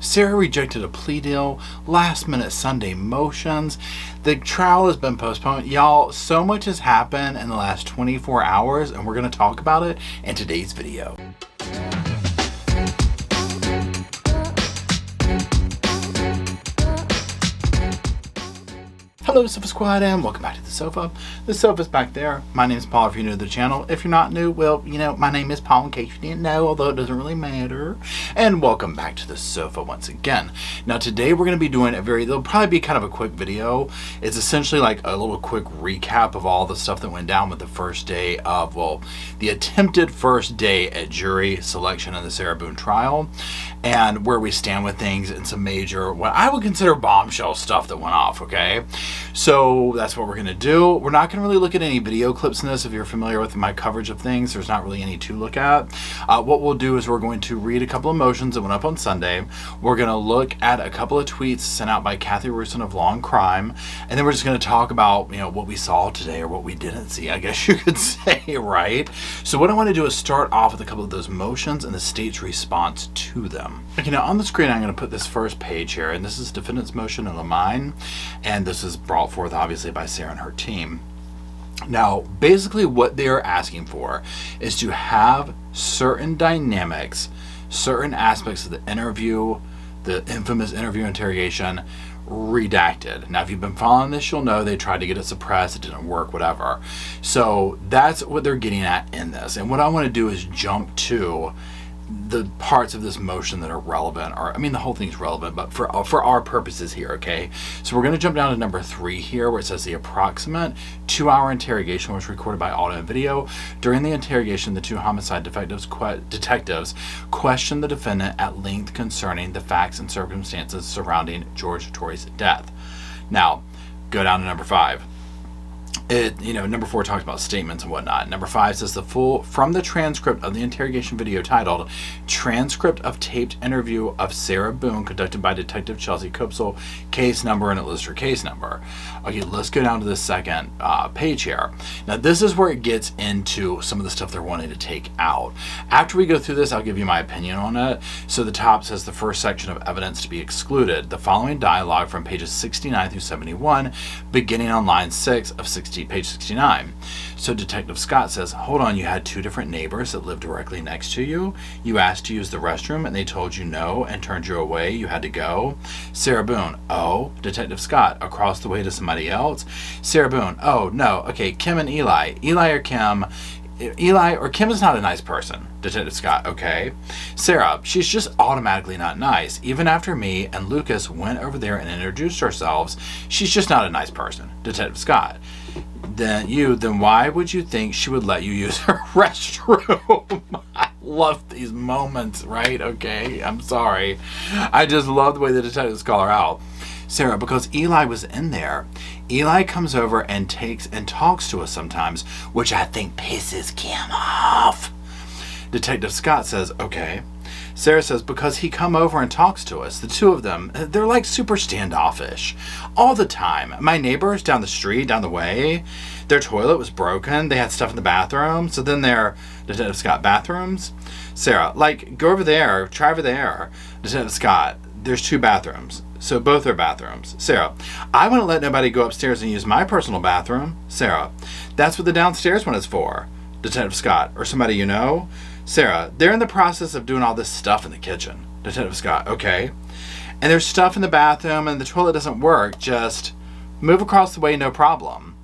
Sarah rejected a plea deal, last minute Sunday motions. The trial has been postponed. Y'all, so much has happened in the last 24 hours, and we're going to talk about it in today's video. Hello Sofa Squad and welcome back to the sofa. The sofa's back there. My name is Paul if you're new to the channel. If you're not new, well, you know, my name is Paul in case you didn't know, although it doesn't really matter. And welcome back to the sofa once again. Now today we're going to be doing there'll probably be kind of a quick video. It's essentially like a little quick recap of all the stuff that went down with the first day of, well, the attempted first day at jury selection in the Sarah Boone trial, and where we stand with things and some major, what I would consider bombshell stuff that went off, okay? So that's what we're going to do. We're not going to really look at any video clips in this. If you're familiar with my coverage of things, there's not really any to look at. What we'll do is we're going to read a couple of motions that went up on Sunday. We're going to look at a couple of tweets sent out by Kathy Rusin of Law and Crime. And then we're just going to talk about, you know, what we saw today or what we didn't see, I guess you could say, right? So what I want to do is start off with a couple of those motions and the state's response to them. Okay, now on the screen, I'm going to put this first page here, and this is defendant's motion in Lamine, and this is brought forth obviously by Sarah and her team. Now, basically what they're asking for is to have certain dynamics, certain aspects of the interview, the infamous interview interrogation, redacted. Now, if you've been following this, you'll know they tried to get it suppressed, it didn't work, whatever. So that's what they're getting at in this. And what I want to do is jump to the parts of this motion that are relevant, or I mean the whole thing's relevant, but for our purposes here, okay? So we're going to jump down to number 3 here, where it says the approximate 2-hour interrogation was recorded by audio and video. During the interrogation, the 2 homicide detectives questioned the defendant at length concerning the facts and circumstances surrounding Jorge Torres' death. Now, go down to number 5. Number 4 talks about statements and whatnot. Number 5 says from the transcript of the interrogation video titled Transcript of Taped Interview of Sarah Boone conducted by Detective Chelsea Kopsel, case number, and it lists her case number. Okay, let's go down to the second page here. Now this is where it gets into some of the stuff they're wanting to take out. After we go through this, I'll give you my opinion on it. So the top says the first section of evidence to be excluded. The following dialogue from pages 69 through 71, beginning on line 6 of page 69. So Detective Scott says, hold on, you had 2 different neighbors that lived directly next to you. You asked to use the restroom and they told you no and turned you away. You had to go. Sarah Boone, oh. Detective Scott, across the way to somebody else. Sarah Boone, oh, no. Okay, Kim and Eli. Eli or Kim is not a nice person. Detective Scott, okay. Sarah, she's just automatically not nice. Even after me and Lucas went over there and introduced ourselves, she's just not a nice person. Detective Scott, then why would you think she would let you use her restroom? I love these moments, right? Okay, I'm sorry. I just love the way the detectives call her out. Sarah, because Eli was in there. Eli comes over and talks to us sometimes, which I think pisses Kim off. Detective Scott says, okay. Sarah says, because he come over and talks to us. The 2 of them, they're like super standoffish all the time. My neighbors down the street, down the way, their toilet was broken. They had stuff in the bathroom. So then their Detective Scott bathrooms. Sarah, like, go over there, try over there. Detective Scott, there's 2 bathrooms. So both are bathrooms. Sarah, I wouldn't let nobody go upstairs and use my personal bathroom. Sarah, that's what the downstairs one is for. Detective Scott, or somebody you know. Sarah, they're in the process of doing all this stuff in the kitchen. Detective Scott, okay. And there's stuff in the bathroom and the toilet doesn't work. Just move across the way, no problem.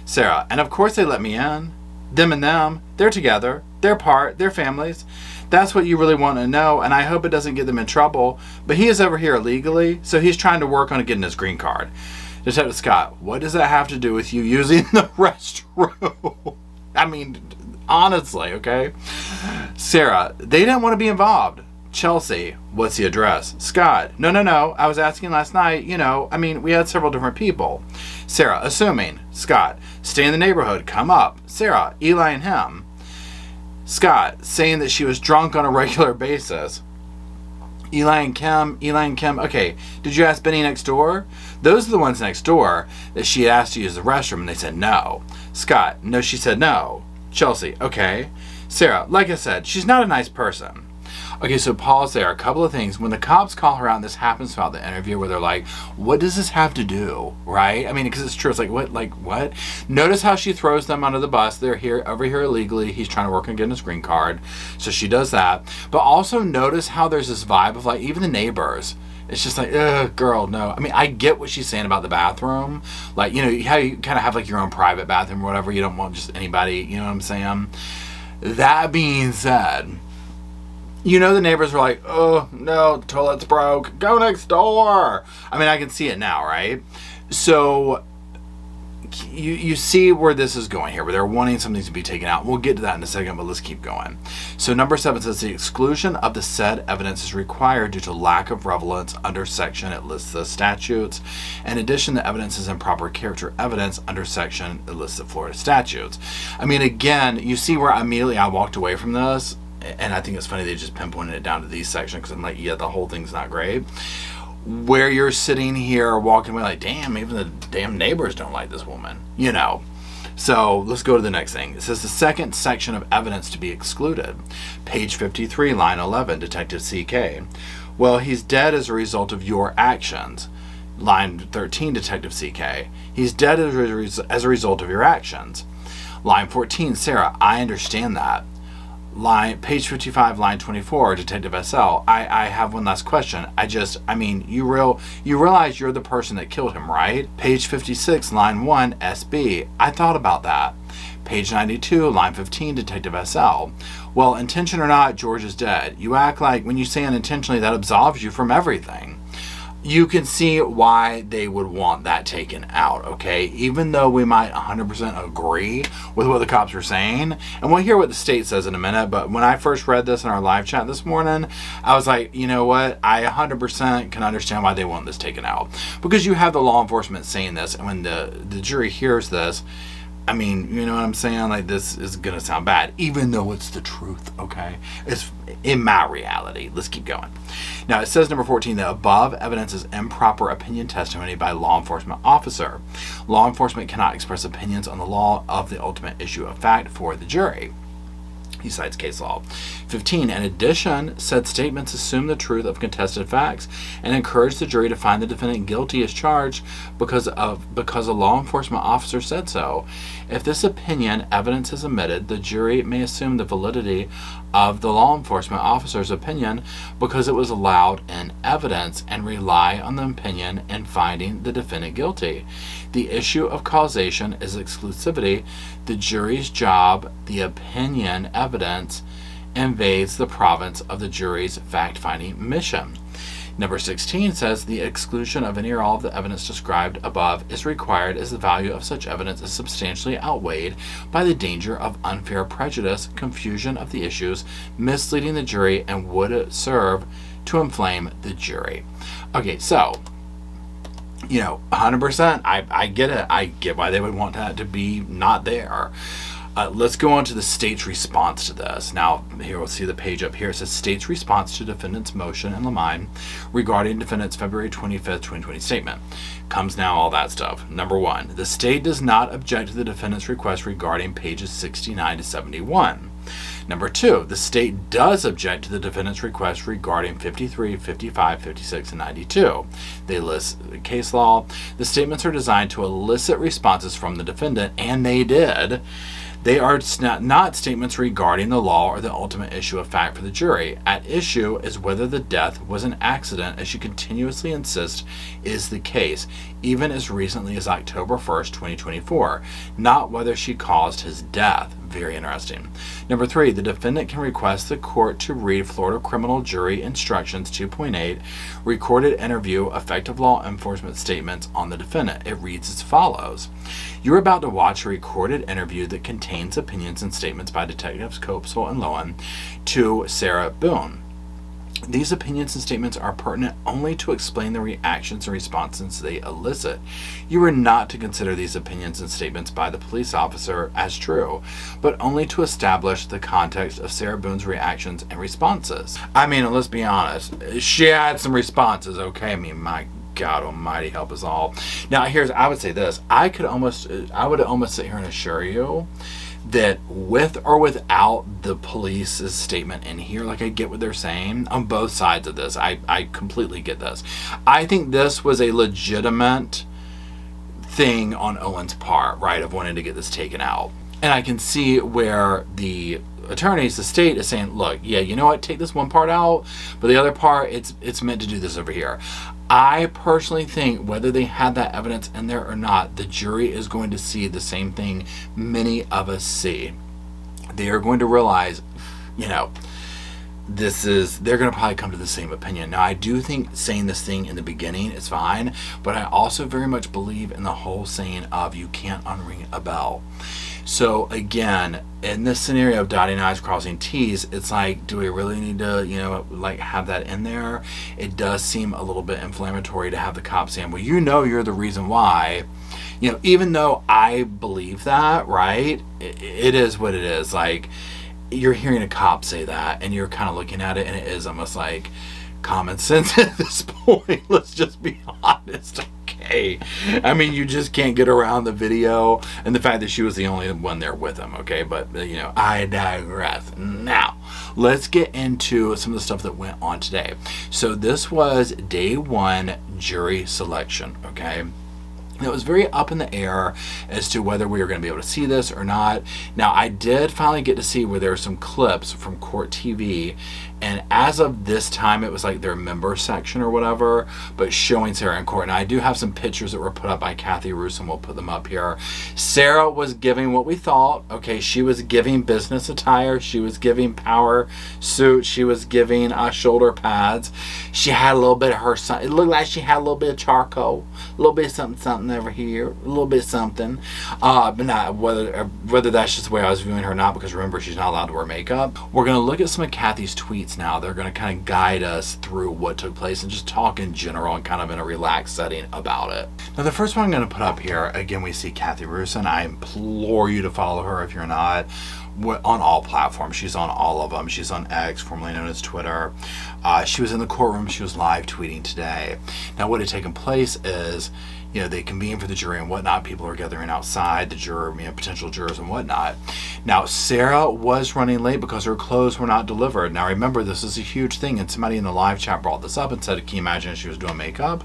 Sarah, and of course they let me in. Them and them, they're together. They're part, they're families. That's what you really want to know, and I hope it doesn't get them in trouble. But he is over here illegally, so he's trying to work on getting his green card. Detective Scott, what does that have to do with you using the restroom? I mean, honestly, okay? Sarah, they didn't want to be involved. Chelsea, what's the address? Scott, no. I was asking last night, we had several different people. Sarah, assuming. Scott, stay in the neighborhood, come up. Sarah, Eli and him. Scott, saying that she was drunk on a regular basis. Eli and Kim, okay, did you ask Benny next door? Those are the ones next door that she asked to use the restroom and they said no. Scott, no, she said no. Chelsea, okay. Sarah, like I said, she's not a nice person. Okay, so pause there. A couple of things. When the cops call her out, and this happens throughout the interview, where they're like, what does this have to do? Right? I mean, because it's true. It's like, what? Notice how she throws them under the bus. They're over here illegally. He's trying to work on getting his green card. So she does that. But also notice how there's this vibe of like, even the neighbors. It's just like, ugh, girl, no. I mean, I get what she's saying about the bathroom. Like, you know, how you kind of have like your own private bathroom or whatever. You don't want just anybody, you know what I'm saying? That being said, you know, the neighbors were like, oh, no, the toilet's broke. Go next door. I mean, I can see it now, right? So you see where this is going here, where they're wanting something to be taken out. We'll get to that in a second, but let's keep going. So number 7 says the exclusion of the said evidence is required due to lack of relevance under section. It lists the statutes. In addition, the evidence is improper character evidence under section. It lists the Florida statutes. I mean, again, you see where immediately I walked away from this. And I think it's funny they just pinpointed it down to these sections, because I'm like, yeah, the whole thing's not great. Where you're sitting here walking away like, damn, even the damn neighbors don't like this woman, you know. So let's go to the next thing. It says the second section of evidence to be excluded. Page 53, line 11, Detective CK. Well, he's dead as a result of your actions. Line 13, Detective CK. He's dead as a result of your actions. Line 14, Sarah, I understand that. Page 55, line 24, Detective SL. I have one last question. I mean, you realize you're the person that killed him, right? Page 56, line 1, SB. I thought about that. Page 92, line 15, Detective SL. Well, intention or not, George is dead. You act like when you say unintentionally, that absolves you from everything. You can see why they would want that taken out, okay? Even though we might 100% agree with what the cops are saying. And we'll hear what the state says in a minute, but when I first read this in our live chat this morning, I was like, you know what? I 100% can understand why they want this taken out. Because you have the law enforcement saying this, and when the jury hears this, I mean, you know what I'm saying? Like, this is going to sound bad, even though it's the truth, okay? It's in my reality. Let's keep going. Now, it says, number 14, that above evidence is improper opinion testimony by law enforcement officer. Law enforcement cannot express opinions on the law of the ultimate issue of fact for the jury. He cites case law. 15. In addition, said statements assume the truth of contested facts and encourage the jury to find the defendant guilty as charged because a law enforcement officer said so. If this opinion evidence is omitted, the jury may assume the validity of the law enforcement officer's opinion because it was allowed in evidence and rely on the opinion in finding the defendant guilty. The issue of causation is exclusivity. The jury's job, the opinion evidence, invades the province of the jury's fact-finding mission. Number 16 says the exclusion of any or all of the evidence described above is required as the value of such evidence is substantially outweighed by the danger of unfair prejudice, confusion of the issues, misleading the jury, and would serve to inflame the jury. Okay, so, you know, 100%, I get it. I get why they would want that to be not there. Let's go on to the state's response to this. Now, here we'll see the page up here. It says state's response to defendant's motion in Lamine regarding defendant's February 25th, 2020 statement. Comes now all that stuff. Number 1, the state does not object to the defendant's request regarding pages 69 to 71. Number 2, the state does object to the defendant's request regarding 53, 55, 56, and 92. They list case law. The statements are designed to elicit responses from the defendant, and they did. They are not statements regarding the law or the ultimate issue of fact for the jury. At issue is whether the death was an accident, as you continuously insist is the case, even as recently as October 1st, 2024, not whether she caused his death. Very interesting. Number 3, the defendant can request the court to read Florida Criminal Jury Instructions 2.8, recorded interview, effective law enforcement statements on the defendant. It reads as follows. You're about to watch a recorded interview that contains opinions and statements by Detectives Copesol and Lowen to Sarah Boone. These opinions and statements are pertinent only to explain the reactions and responses they elicit. You are not to consider these opinions and statements by the police officer as true, but only to establish the context of Sarah Boone's reactions and responses. I mean, let's be honest. She had some responses, okay? I mean, my God almighty help us all. Now, I would say this. I would almost sit here and assure you that with or without the police's statement in here, like I get what they're saying on both sides of this. I completely get this. I think this was a legitimate thing on Owen's part, right, of wanting to get this taken out. And I can see where the attorneys, the state, is saying, look, yeah, you know what, take this one part out, but the other part, it's meant to do this over here. I personally think whether they had that evidence in there or not, the jury is going to see the same thing many of us see. They are going to realize, you know, they're going to probably come to the same opinion. Now, I do think saying this thing in the beginning is fine, but I also very much believe in the whole saying of you can't unring a bell. So again, in this scenario of dotting I's, crossing T's, it's like, do we really need to, you know, like have that in there? It does seem a little bit inflammatory to have the cop saying, well, you know, you're the reason why. You know, even though I believe that, right, it is what it is. Like, you're hearing a cop say that and you're kind of looking at it and it is almost like common sense at this point. Let's just be honest. Okay, I mean, you just can't get around the video and the fact that she was the only one there with him. Okay, but you know, I digress. Now let's get into some of the stuff that went on today. So this was day one jury selection. Okay, it was very up in the air as to whether we were going to be able to see this or not. Now, I did finally get to see where there were some clips from Court TV, and as of this time, it was like their member section or whatever, but showing Sarah in court. And I do have some pictures that were put up by Kathy Roos, and we'll put them up here. Sarah was giving what we thought. Okay, she was giving business attire. She was giving power suit. She was giving shoulder pads. She had a little bit of her, it looked like she had a little bit of charcoal, a little bit of something over here, a little bit of something. But not whether that's just the way I was viewing her or not, because remember, she's not allowed to wear makeup. We're going to look at some of Kathy's tweets now. They're going to kind of guide us through what took place and just talk in general and kind of in a relaxed setting about it. Now, the first one I'm going to put up here, again, we see Kathy Roos, and I implore you to follow her if you're not, on all platforms. She's on all of them. She's on X, formerly known as Twitter. She was in the courtroom. She was live tweeting today. Now, what had taken place is, you know, they convene for the jury and whatnot. People are gathering outside, the juror, you know, potential jurors and whatnot. Now, Sarah was running late because her clothes were not delivered. Now, remember, this is a huge thing, and somebody in the live chat brought this up and said, can you imagine if she was doing makeup?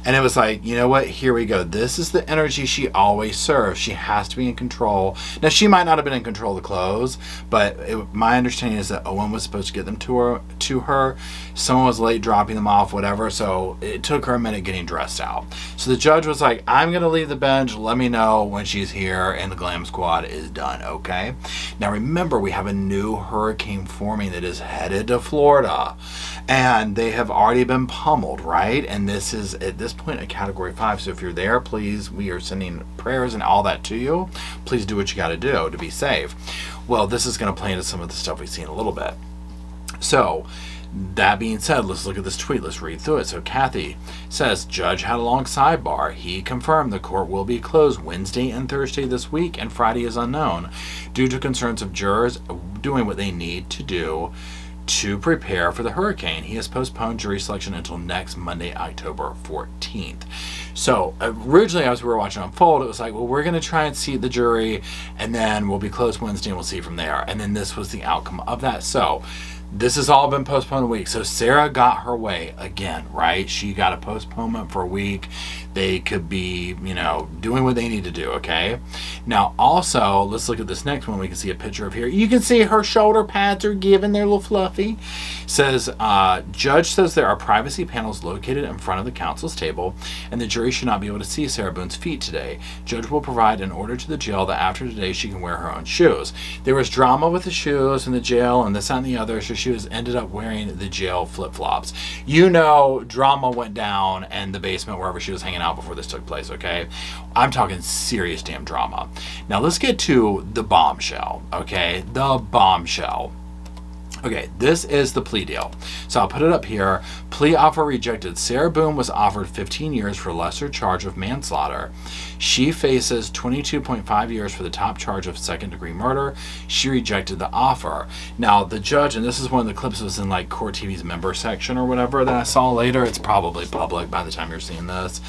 And it was like, you know what, here we go. This is the energy she always serves. She has to be in control. Now, she might not have been in control of the clothes, but my understanding is that Owen was supposed to get them to her. Someone was late dropping them off, whatever, so it took her a minute getting dressed out. So the judge was like, I'm going to leave the bench. Let me know when she's here and the glam squad is done, okay? Now, remember, we have a new hurricane forming that is headed to Florida, and they have already been pummeled, right? And this is, at this point, a Category 5, so if you're there, please, we are sending prayers and all that to you. Please do what you got to do to be safe. Well, this is going to play into some of the stuff we've seen a little bit. So, that being said, let's look at this tweet. Let's read through it. So Kathy says, judge had a long sidebar. He confirmed the court will be closed Wednesday and Thursday this week, and Friday is unknown due to concerns of jurors doing what they need to do to prepare for the hurricane. He has postponed jury selection until next Monday, October 14th. So originally, as we were watching unfold, it was like, well, we're going to try and seat the jury, and then we'll be closed Wednesday, and we'll see from there. And then this was the outcome of that. So this has all been postponed a week. So Sarah got her way again, right? She got a postponement for a week. They could be, you know, doing what they need to do, okay? Now, also, let's look at this next one. We can see a picture of here. You can see her shoulder pads are given. They're a little fluffy. Says, judge says there are privacy panels located in front of the counsel's table, and the jury should not be able to see Sarah Boone's feet today. Judge will provide an order to the jail that after today she can wear her own shoes. There was drama with the shoes in the jail and this, that, and the other, so she ended up wearing the jail flip-flops. You know, drama went down in the basement wherever she was hanging out before this took place, okay? I'm talking serious damn drama. Now let's get to the bombshell, okay? The bombshell. Okay, this is the plea deal. So I'll put it up here. Plea offer rejected. Sarah Boone was offered 15 years for lesser charge of manslaughter. She faces 22.5 years for the top charge of second-degree murder. She rejected the offer. Now, the judge, and this is one of the clips that was in like Court TV's member section or whatever that I saw later. It's probably public by the time you're seeing this.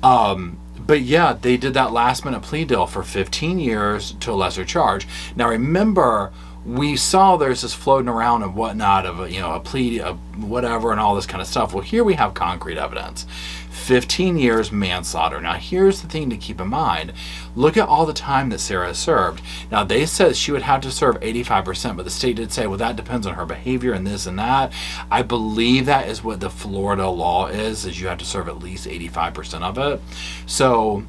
But yeah, they did that last-minute plea deal for 15 years to a lesser charge. Now, remember, we saw there's this floating around and whatnot of a plea, whatever, and all this kind of stuff. Well, here we have concrete evidence. 15 years manslaughter. Now, here's the thing to keep in mind. Look at all the time that Sarah has served. Now, they said she would have to serve 85%, but the state did say, well, that depends on her behavior and this and that. I believe that is what the Florida law is you have to serve at least 85% of it. So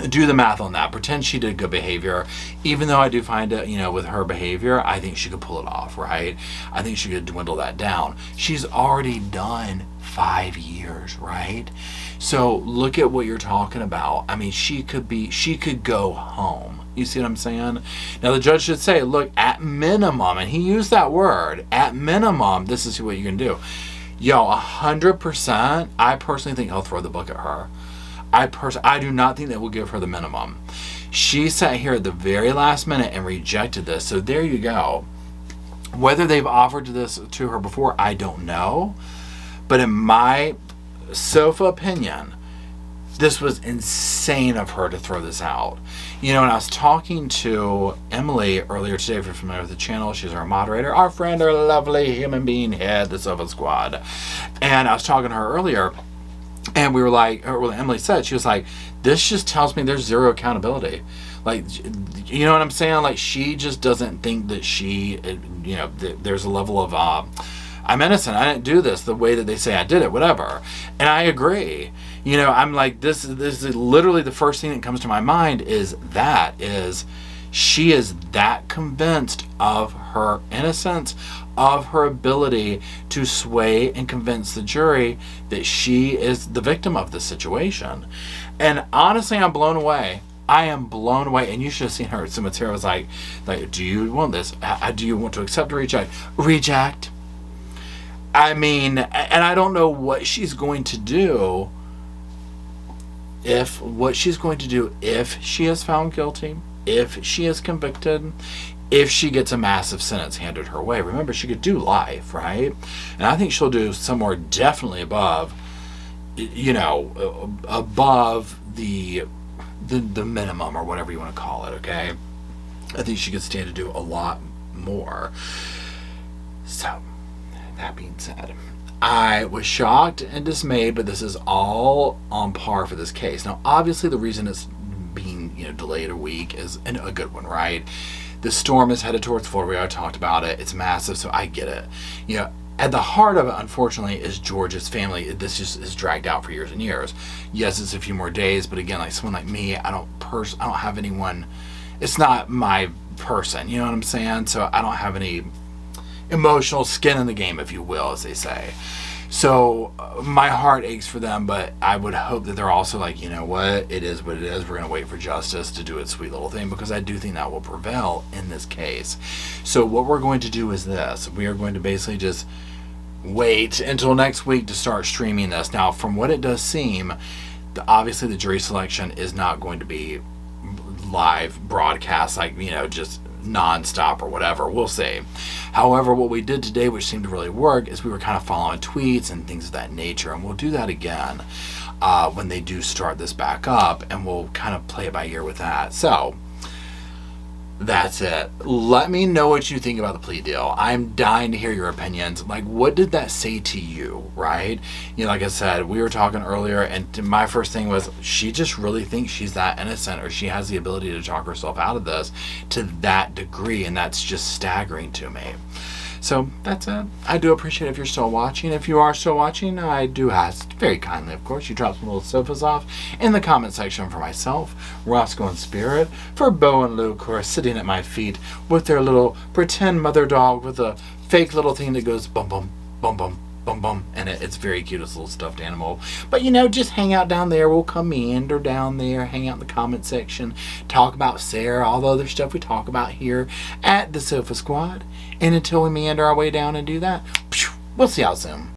do the math on that. Pretend she did good behavior. Even though I do find it, with her behavior, I think she could pull it off, right? I think she could dwindle that down. She's already done 5 years, right? So look at what you're talking about. I mean, she could go home. You see what I'm saying? Now, the judge should say, look, at minimum, and he used that word, at minimum, this is what you can do. 100%, I personally think he'll throw the book at her. I do not think that will give her the minimum. She sat here at the very last minute and rejected this. So there you go. Whether they've offered this to her before, I don't know. But in my sofa opinion, this was insane of her to throw this out. And I was talking to Emily earlier today, if you're familiar with the channel, she's our moderator, our friend, our lovely human being head, the Sofa Squad. And I was talking to her earlier, and we were like, or Emily said, she was like, this just tells me there's zero accountability. Like, you know what I'm saying? Like, she just doesn't think that there's a level of, I'm innocent, I didn't do this the way that they say I did it, whatever. And I agree. I'm like, this is literally the first thing that comes to my mind is she is that convinced of her innocence, of her ability to sway and convince the jury that she is the victim of this situation. And honestly, I'm blown away. I am blown away. And you should have seen her. So Sarah was like, do you want this? Do you want to accept or reject? Reject. I mean, and I don't know what she's going to do if she is found guilty, if she is convicted, if she gets a massive sentence handed her way. Remember, she could do life, right? And I think she'll do somewhere definitely above, above the minimum or whatever you want to call it, okay? I think she could stand to do a lot more. So, that being said, I was shocked and dismayed, but this is all on par for this case. Now, obviously, the reason it's being delayed a week is a good one, right? The storm is headed towards Florida. We already talked about it. It's massive, so I get it. At the heart of it, unfortunately, is George's family. This just is dragged out for years and years. Yes, it's a few more days, but again, like someone like me, I don't have anyone. It's not my person. You know what I'm saying? So I don't have any emotional skin in the game, if you will, as they say. So my heart aches for them, but I would hope that they're also like, you know what, it is what it is. We're going to wait for justice to do its sweet little thing, because I do think that will prevail in this case. So what we're going to do is this. We are going to basically just wait until next week to start streaming this. Now, from what it does seem, obviously the jury selection is not going to be live broadcast, like, just non-stop or whatever. We'll see. However, what we did today, which seemed to really work, is we were kind of following tweets and things of that nature, and we'll do that again when they do start this back up, and we'll kind of play it by ear with that. So that's it. Let me know what you think about the plea deal. I'm dying to hear your opinions. Like, what did that say to you, right? Like I said, we were talking earlier, and my first thing was, she just really thinks she's that innocent, or she has the ability to talk herself out of this to that degree, and that's just staggering to me. So that's it. I do appreciate it if you're still watching. If you are still watching, I do ask, very kindly, of course, you drop some little sofas off in the comment section for myself, Roscoe and Spirit, for Bo and Luke, who are sitting at my feet with their little pretend mother dog with a fake little thing that goes bum bum, bum bum, Boom, boom, and it's very cute, this little stuffed animal. But just hang out down there. We'll come meander down there, hang out in the comment section, talk about Sarah, all the other stuff we talk about here at the Sofa Squad. And until we meander our way down and do that, we'll see y'all soon.